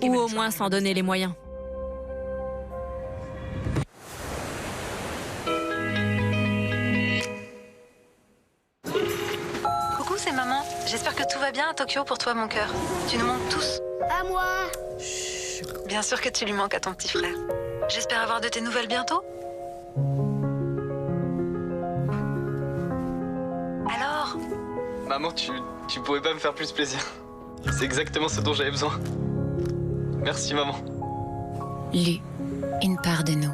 Ou au moins s'en donner les moyens. Coucou, c'est maman. J'espère que tout va bien à Tokyo pour toi, mon cœur. Tu nous manques tous. À moi. Chut. Bien sûr que tu lui manques à ton petit frère. J'espère avoir de tes nouvelles bientôt. Alors? Maman, tu pourrais pas me faire plus plaisir. C'est exactement ce dont j'avais besoin. Merci, maman. Lu, une part de nous.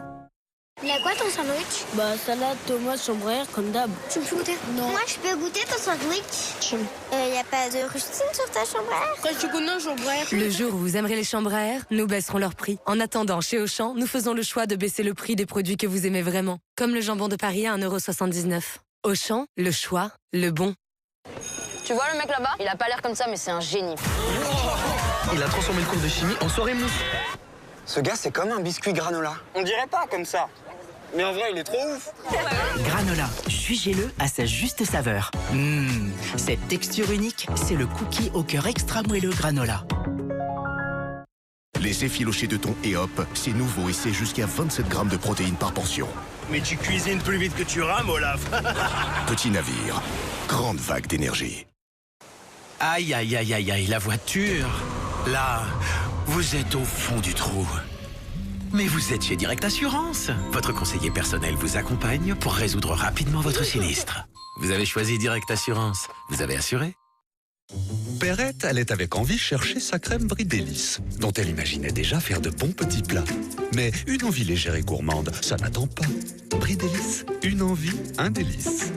Il a quoi ton sandwich? Bah, salade, tomate, chambre comme d'hab. Tu peux goûter? Non. Moi, je peux goûter ton sandwich. Y a pas de rustine sur ta chambre? Quand tu connais un chambre. Le jour où vous aimerez les chambres à air, nous baisserons leur prix. En attendant, chez Auchan, nous faisons le choix de baisser le prix des produits que vous aimez vraiment. Comme le jambon de Paris à 1,79 €. Auchan, le choix, le bon. Tu vois le mec là-bas? Il a pas l'air comme ça, mais c'est un génie. Il a transformé le cours de chimie en soirée mousse. Ce gars, c'est comme un biscuit granola. On dirait pas comme ça. Mais en vrai, il est trop ouf. Granola, jus géleux à sa juste saveur. Cette texture unique, c'est le cookie au cœur extra moelleux granola. Les effilochés de thon et hop, c'est nouveau et c'est jusqu'à 27 grammes de protéines par portion. Mais tu cuisines plus vite que tu rames, Olaf. Petit navire, grande vague d'énergie. Aïe, aïe, aïe, aïe, aïe, la voiture. Là, vous êtes au fond du trou. Mais vous êtes chez Direct Assurance. Votre conseiller personnel vous accompagne pour résoudre rapidement votre sinistre. Vous avez choisi Direct Assurance. Vous avez assuré? Perrette allait avec envie chercher sa crème Brie Délice, dont elle imaginait déjà faire de bons petits plats. Mais une envie légère et gourmande, ça n'attend pas. Brie Délice, une envie, un délice.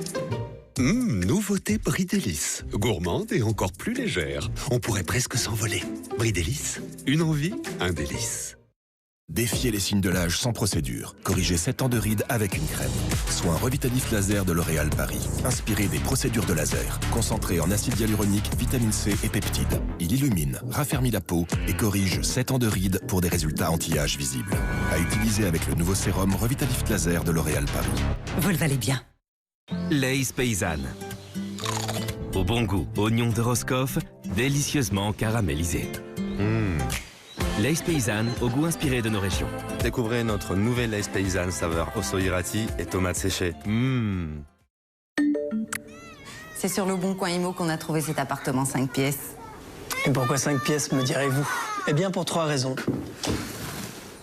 Nouveauté Brie Délice, gourmande et encore plus légère. On pourrait presque s'envoler. Brie Délice, une envie, un délice. Défiez les signes de l'âge sans procédure. Corrigez 7 ans de rides avec une crème. Soin Revitalis Laser de L'Oréal Paris. Inspiré des procédures de laser. Concentré en acide hyaluronique, vitamine C et peptides. Il illumine, raffermit la peau et corrige 7 ans de rides pour des résultats anti-âge visibles. À utiliser avec le nouveau sérum Revitalis Laser de L'Oréal Paris. Vous le valez bien. Lay's paysanne. Au bon goût, oignon de Roscoff, délicieusement caramélisé. Lay's paysanne, au goût inspiré de nos régions. Découvrez notre nouvelle Lay's paysanne saveur osohirati et tomates séchées. C'est sur le Bon Coin Immo qu'on a trouvé cet appartement 5 pièces. Et pourquoi 5 pièces, me direz-vous? Eh bien, pour 3 raisons.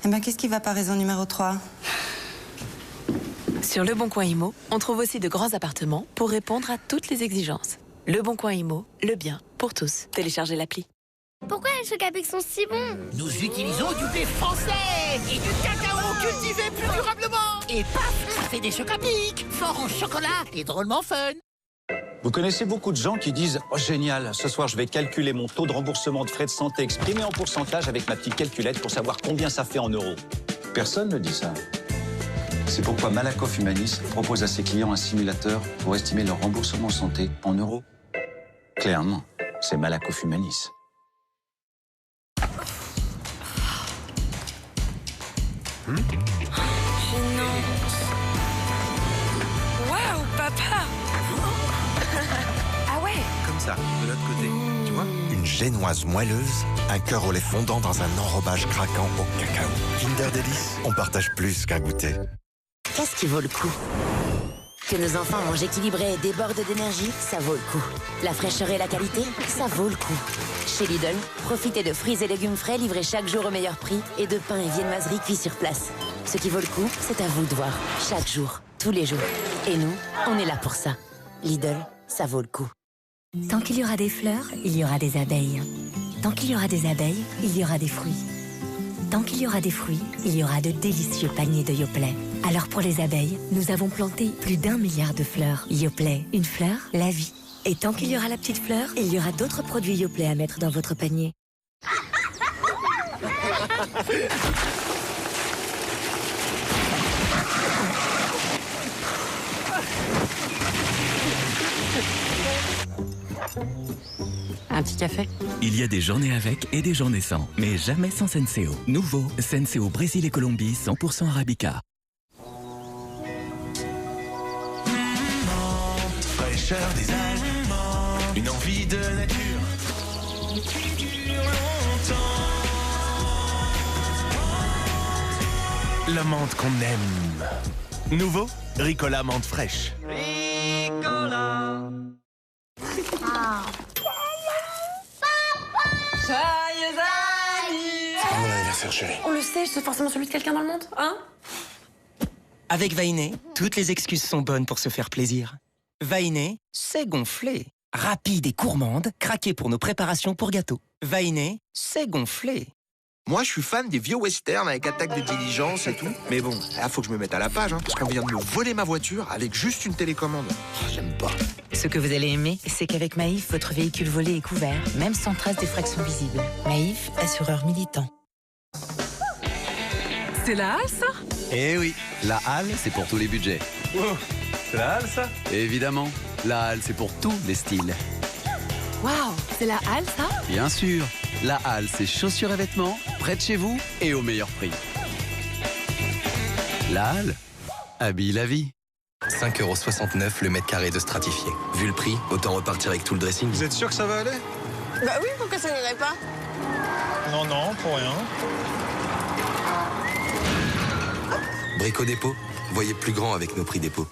Eh ben, qu'est-ce qui va pas, raison numéro 3? Sur Le Bon Coin Immo, on trouve aussi de grands appartements pour répondre à toutes les exigences. Le Bon Coin Immo, le bien pour tous. Téléchargez l'appli. Pourquoi les chocs à pic sont si bons? Nous utilisons du blé français et du cacao cultivé plus durablement. Et paf, ça fait des chocs à pic, fort en chocolat et drôlement fun. Vous connaissez beaucoup de gens qui disent « Oh génial, ce soir je vais calculer mon taux de remboursement de frais de santé exprimé en pourcentage avec ma petite calculette pour savoir combien ça fait en euros. » Personne ne dit ça. C'est pourquoi Malakoff Humanis propose à ses clients un simulateur pour estimer leur remboursement santé en euros. Clairement, c'est Malakoff Humanis. Gênant. Waouh, papa. Ah ouais. Comme ça, de l'autre côté, tu vois? Une génoise moelleuse, un cœur au lait fondant dans un enrobage craquant au cacao. Kinder Délice, on partage plus qu'un goûter. Qu'est-ce qui vaut le coup? Que nos enfants mangent équilibré et débordent d'énergie, ça vaut le coup. La fraîcheur et la qualité, ça vaut le coup. Chez Lidl, profitez de fruits et légumes frais livrés chaque jour au meilleur prix et de pain et viennoiseries cuits sur place. Ce qui vaut le coup, c'est à vous de voir. Chaque jour, tous les jours. Et nous, on est là pour ça. Lidl, ça vaut le coup. Tant qu'il y aura des fleurs, il y aura des abeilles. Tant qu'il y aura des abeilles, il y aura des fruits. Tant qu'il y aura des fruits, il y aura de délicieux paniers de Yoplait. Alors pour les abeilles, nous avons planté plus d'1 milliard de fleurs. Yoplait, une fleur, la vie. Et tant qu'il y aura la petite fleur, il y aura d'autres produits Yoplait à mettre dans votre panier. Un petit café? Il y a des journées avec et des journées sans, mais jamais sans Senseo. Nouveau, Senseo Brésil et Colombie 100% Arabica. Fraîcheur des aliments, une envie de nature qui dure longtemps. La menthe qu'on aime. Nouveau, Ricola menthe fraîche. Ricola. Joyeux anniversaire. Bon anniversaire, chérie. On le sait, c'est forcément celui de quelqu'un dans le monde, hein? Avec Vainé, toutes les excuses sont bonnes pour se faire plaisir. Vainé, c'est gonflé. Rapide et gourmande, craquée pour nos préparations pour gâteaux. Vainé, c'est gonflé. Moi, je suis fan des vieux westerns avec attaque de diligence et tout. Mais bon, là, faut que je me mette à la page, hein, parce qu'on vient de me voler ma voiture avec juste une télécommande. Oh, j'aime pas. Ce que vous allez aimer, c'est qu'avec Maïf, votre véhicule volé est couvert, même sans trace d'effraction visible. Maïf, assureur militant. C'est la halle, ça? Eh oui, la halle, c'est pour tous les budgets. Wow, c'est la halle, ça? Évidemment, la halle, c'est pour tous les styles. Waouh, c'est la halle, ça? Bien sûr, la halle, c'est chaussures et vêtements, près de chez vous et au meilleur prix. La halle, habille la vie. 5,69 € le mètre carré de stratifié. Vu le prix, autant repartir avec tout le dressing. Vous êtes sûr que ça va aller? Bah oui, pourquoi ça n'irait pas? Non, pour rien. Brico Dépôt, voyez plus grand avec nos prix dépôt.